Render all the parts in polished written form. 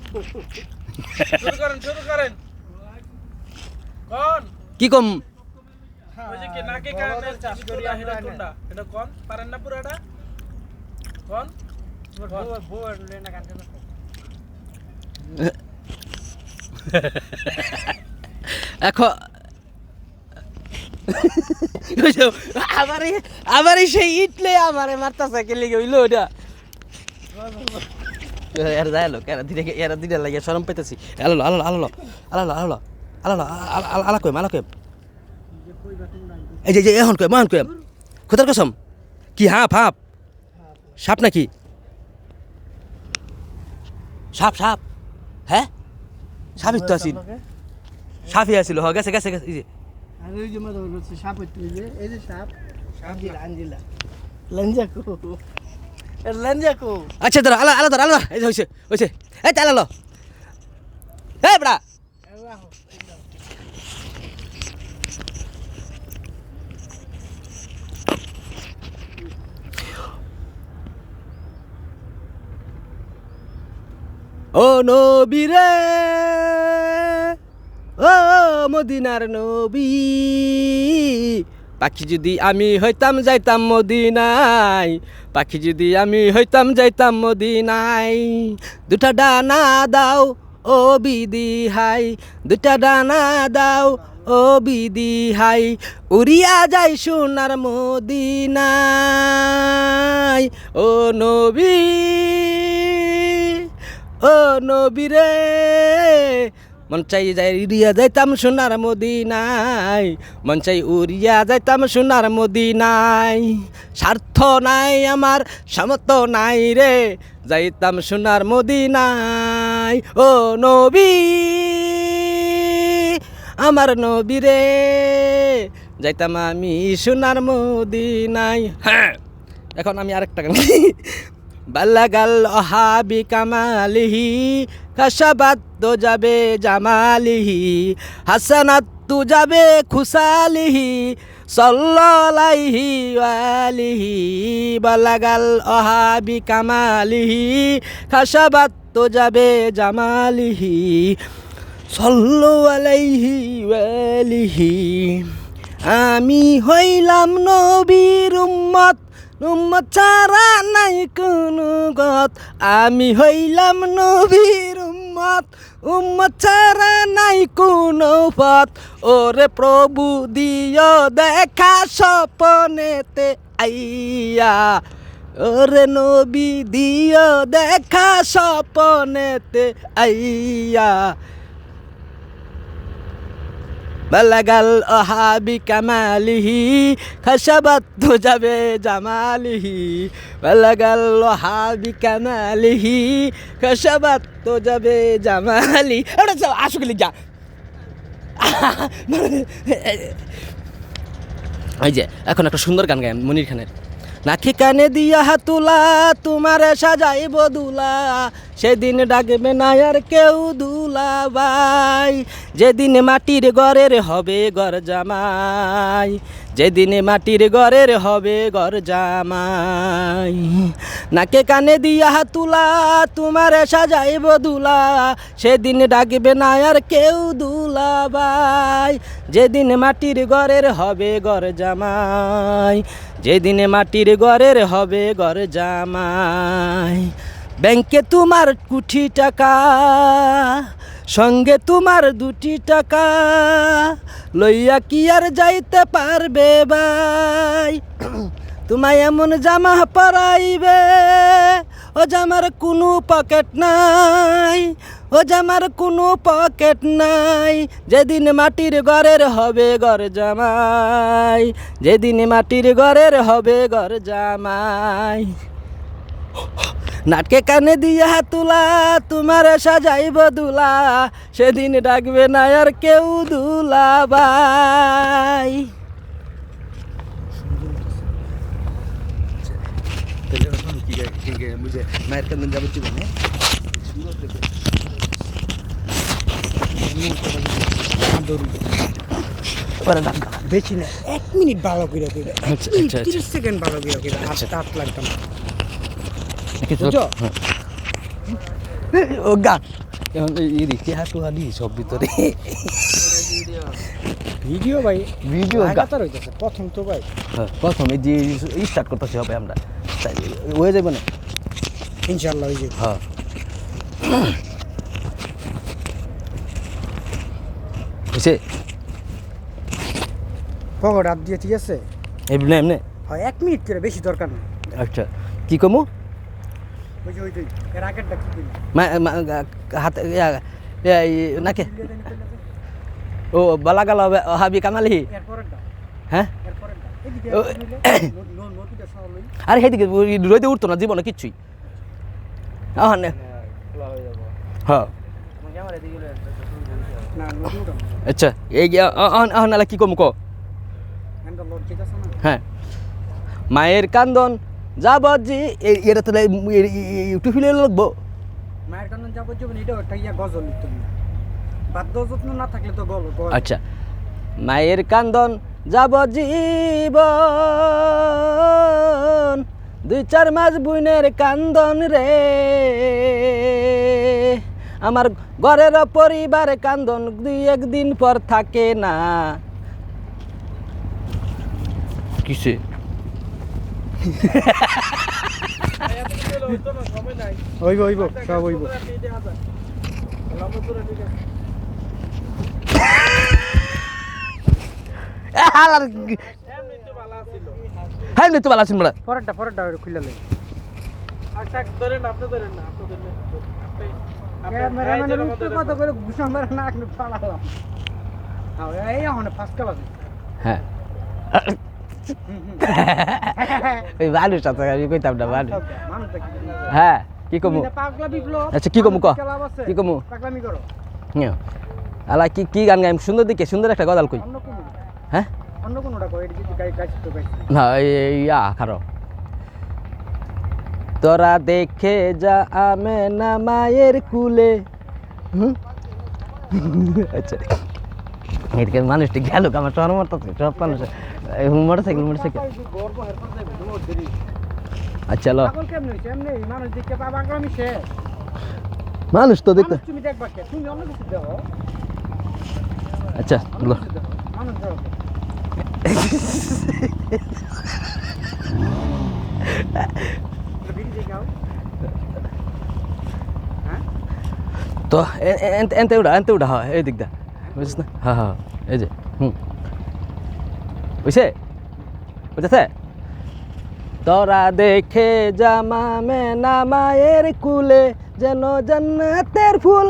শুরু করেন কোন কি কম ওই যে কে নাকে কানে চাষ করি এটা কোনটা এটা কোন পারেন না পুরোটা কোন বউ লেনা কানে এখন আবার সেই ইটলে আমারে মারতাছে কে লিগে হইলো ওটা এর যাইলো এরা দিনে লাগে শরম পাইতেছি আলো আলো আলো আলো আলো আলো আলা কইম এই যে এখন কইম খোদার কসম কি হাঁপ সাপ নাকি সাপ হ্যাঁ সাপই তো আছিল সাপই আছিল হ গেছে এই যে আর ওই যে মধ্যে হচ্ছে সাপ হইতে এই যে সাপ আঞ্জিলা লঞ্জাকো আচ্ছা ধর আলা এই হইছে এই তাই আলো এই বড়া ও নবী রে ও মদিনার নবী পাখি যদি আমি হইতাম যাইতাম মদিনায় পাখি যদি আমি হইতাম যাইতাম মদিনায় দুটা ডানা দাও ও বিদি হাই দুটা ডানা দাও ও বিদি হাই উড়িয়া যাই সোনার মদিনায় ও নবী ও নবী রে মন চাই যাই উড়িয়া যাইতাম সোনার মদিনায় মন চাই উড়িয়া যাইতাম সোনার মদিনায় স্বার্থ নাই আমার সামর্থ্য নাই রে যাইতাম সোনার মদিনায় ও নবী আমার নবী রে যাইতাম আমি সোনার মদিনায় হ্যাঁ এখন আমি আরেকটা গান বাল্লাগাল অহাবি কামালিহি কাশাবাত তো যাবে জামালিহি হাসানাত তু যাবে খুশালিহি সাল্লাল্লাহি আলিহি বাল্লাগাল অহাবি কামালিহি কাশাবাত তো যাবে জামালিহি সাল্লাল্লাহি আলিহি আমি হইলাম নবীর উম্মত উম্মত ছাড়া নাই কোনো গত আমি হইলাম নবীর উম্মত উম্মত ছাড়া নাই কোনো পথ ওরে প্রভু দিও দেখা স্বপ্নেতে আইয়া ওরে নবী দিও দেখা স্বপ্নেতে আইয়া বালাগাল অহাবি কামালিহি খাসাবাত তো যাবে জামালিহি বালাগাল অহাবি কামালিহি খাসাবাত তো যাবে জামালি ওটা যাও আসুক যা এই যে এখন একটা সুন্দর গান গায় মনির খানের নাকি কানে দিয়া হাতুলা তোমার সাজাইব দুলা সেদিন ডাকবে না আর কেউ দুলা ভাই যেদিন মাটির ঘরের হবে ঘর জামাই যেদিন মাটির ঘরের হবে ঘর জামাই নাকে কানে দিয়া হাতুলা তোমার সাজাইব দুলা সেদিন ডাকবে না আর কেউ দুলা ভাই যেদিন মাটির ঘরের হবে ঘর জামাই যেদিনে মাটির ঘরের হবে ঘর জামাই ব্যাংকে তোমার কোটি টাকা সঙ্গে তোমার 2টি টাকা লইয়া কি আর যাইতে পারবে ভাই তোমায় এমন জামা পরাইবে ও জামার কোনো পকেট নাই ও জামার কোনো পকেট নাই যেদিন মাটির ঘরের হবে ঘর জামাই যেদিন মাটির ঘরের হবে ঘর জামাই নাটকে কানে দিয়া হাতুলা তোমার সাজাইব দুলা সেদিন ডাকবে না আর কেউ দুলা ভাই मुझे मैं कर जा बच्ची बने পরে দাম বেশি না 1 মিনিট ভালো করে কইরা 30 সেকেন্ড ভালো করে কইরা আট লাগতাম বুঝছো ও গান এখন এই রিকে হাতুলা দি সব ভিতরে ভিডিও ভাই ভিডিও লাগাতার হইতেছে প্রথম তো ভাই হ্যাঁ প্রথমে যে স্টার্ট করতেছি হবে আমরা হয়ে যাবে না ইনশাআল্লাহ হয়ে যাবে হ্যাঁ বুঝছে পকেট হাত দিয়ে ঠিক আছে এমনি এমনি হয় 1 মিনিট করে বেশি দরকার না আচ্ছা কি কমু ওই যে ওই যে এর আগেরটা কি করি হাতে নাকে ও বালা গাল হাবি কামালি এরপরেরটা হ্যাঁ এরপরেরটা এদিকে ও, নদীটা সরলই আরে সেইদিকে রইতে উঠতো না জীবনে কিচ্ছুই হ্যাঁ না নদীটা আচ্ছা এই নালা কি কমু ক হ্যান্ডেল লোড ঠিক আছে না হ্যাঁ মায়ের কান্দন যাবজি এটা তো একটু ফিলে লাগবো মায়ের কারণে যাবো যাবেন এটা একটা ইয়া গজল লিখতে না বাদ্য যত্ন না থাকলে তো গল আচ্ছা মায়ের কান্দন যাবজীবন 2-4 মাস বুনের কান্দন রে আমার ঘরের পরিবার কান্দন 2-1 দিন পর থাকে না কিসে হইব হইব সব হইব হ্যাঁ তো ভালো আছেন বড় পরেরটা খুলে লই আচ্ছা ধরেন আপনি ধরেন না আপনি ধরেন ক্যামেরাম্যানের উত্তর কথা বলে ঘুষাম মারা না একটু পালালাম এই এখন ফার্স্ট ক্লাস হ্যাঁ ওই মানুষ আছে আমি কইতাম না মানুষ মানুষটা কি হ্যাঁ কি কমু পাগলা বিপ্লব আচ্ছা কি কমু ক কি কমু পাগলামি করো আলা কি কি গান গাইম সুন্দর দিকে সুন্দর একটা গজাল কই অন্য কোন হ্যাঁ অন্য কোনটা কই এটা যদি গাইছ তো গাইছ না ইয়া খারো তোরা দেখে যা আমে না মায়ের কুলে আচ্ছা এদিকে মানুষটি গেল আমার চর মারতেছে সব মানুষ মোটরসাইকেল গর্ব হেরপার যাইবে বহুত দেরি আচ্ছা লো পাগল কেমনে হইছে এমনি মানুষ দেখতে পাগলামি শেষ মানুষ তো দেখতে তুমি দেখবা কে তুমি অন্য কিছু দেখো আচ্ছা লো মানুষ দেখো তো এনতে উঠা হয় এই দিক দা বুঝিস না হ্যাঁ হ্যাঁ এই যে বুঝছে বুঝেছে তোরা দেখে জামামে না মায়ের কুলে যেন জান্নাতের ফুল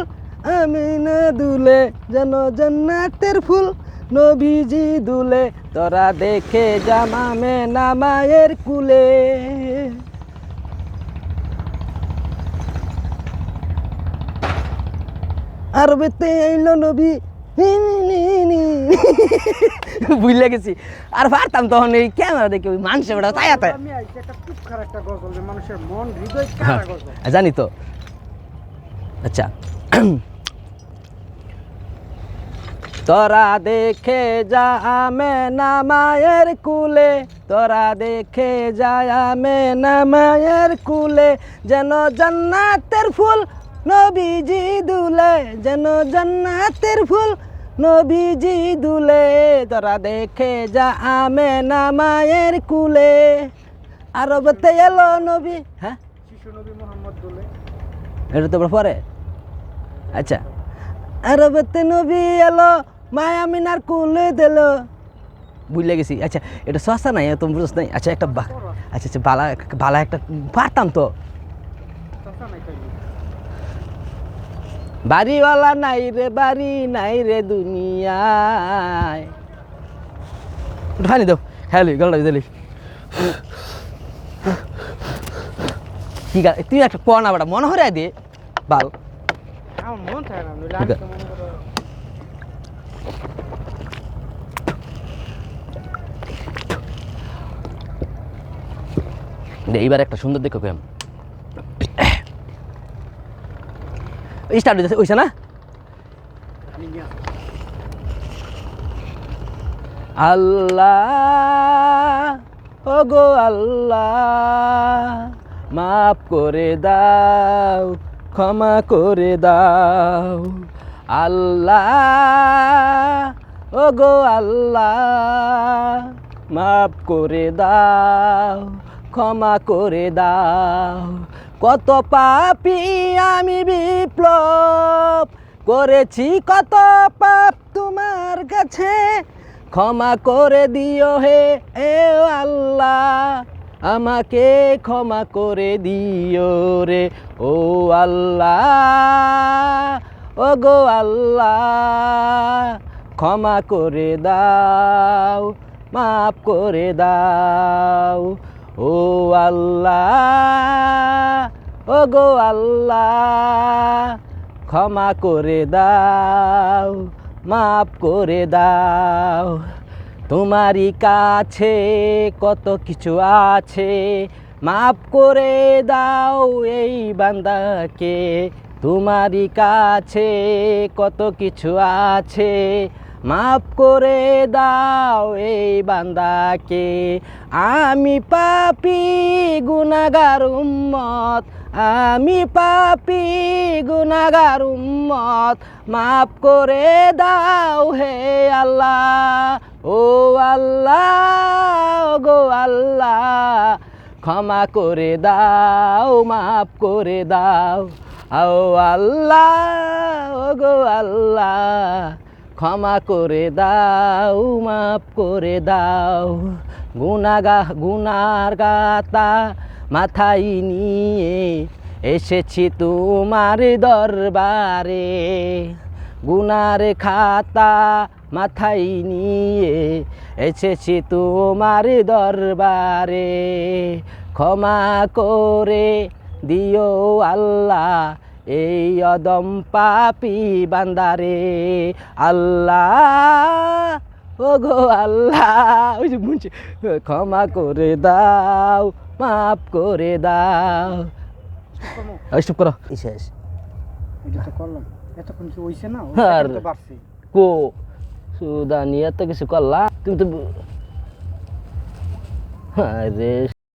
আমি না দুলে যেন জান্নাতের ফুল নবীজি দুলে তোরা দেখে জামামে না মায়ের কুলে আর বেতে আইলো নবী বুঝলে গেছি আর পারতাম তখন এই ক্যামেরা দেখে ওই মানুষের বেড়া তাই আমি আইছি একটা খুব খারাপ একটা গজল যে মানুষের মন হৃদয় কারা গজল জানি তো আচ্ছা তোরা দেখে যা আমে না মায়ের কুলে তোরা দেখে যা আমে না মায়ের কুলে যেন জান্নাতের ফুল নবীজি দুলে যেন জান্নাতের ফুল নবীজি দুলে তোরা দেখে যা আমে না মায়ের কুলে আরবতে এলো নবী হ্যাঁ শিশু নবী মোহাম্মদ দুলে এটা তো পরে আচ্ছা আরবতে নবী এলো মায়া মিনার কুলে দিল বুঝলে গেছি আচ্ছা এটা সস্তা নাই তুমি বুঝছ নাই আচ্ছা একটা আচ্ছা আচ্ছা বালা একটা পারতাম তো বাড়িওয়ালা নাই রে বাড়ি নাই রে দুনিয়ায় ঢানি দাও হ্যালো গলা দিলি কি গা তুই একটা কোনা বড় মনে হরে দে বাল আমার মন থাকে না নইলে আমি তো মনে করো এইবার একটা সুন্দর দেখো কেম স্টার্ট হইছে না আল্লাহ ও গো আল্লাহ মাফ করে দাও ক্ষমা করে দাও আল্লাহ ও গো আল্লাহ মাফ করে দাও ক্ষমা করে দাও কত পাপী আমি বিপ্লব করেছি কত পাপ তোমার কাছে ক্ষমা করে দিও হে এ আল্লাহ আমাকে ক্ষমা করে দিও রে ও আল্লাহ ও গো আল্লাহ ক্ষমা করে দাও মাফ করে দাও ও আল্লাহ ও গো আল্লাহ ক্ষমা করে দাও মাফ করে দাও তোমারই কাছে কত কিছু আছে মাফ করে দাও এই বান্দাকে তোমারই কাছে কত কিছু আছে মাফ করে দাও এই বান্দাকে আমি পাপী গুনাহগার উম্মত আমি পাপী গুনাহগার উম্মত মাফ করে দাও হে আল্লাহ ও আল্লাহ গো আল্লাহ ক্ষমা করে দাও মাফ করে দাও ও আল্লাহ গো আল্লাহ ক্ষমা করে দাও মাফ করে দাও গুনার গাতা মাথায় নিয়ে এসেছি তোমার দরবারে গুনার খাতা মাথায় নিয়ে এসেছি তোমার দরবারে ক্ষমা করে দিও আল্লাহ এই অদম পাপী বান্দারে আল্লাহ ও গো আল্লাহ ওই যে বলছি ক্ষমা করে দাও মাফ করে দাও এইসব করো শেষ এটা তো করলাম এতক্ষণ কি হইছে না আর তো বাড়ছে কো সুদানি এত কিছু করলা তুমি তো আরে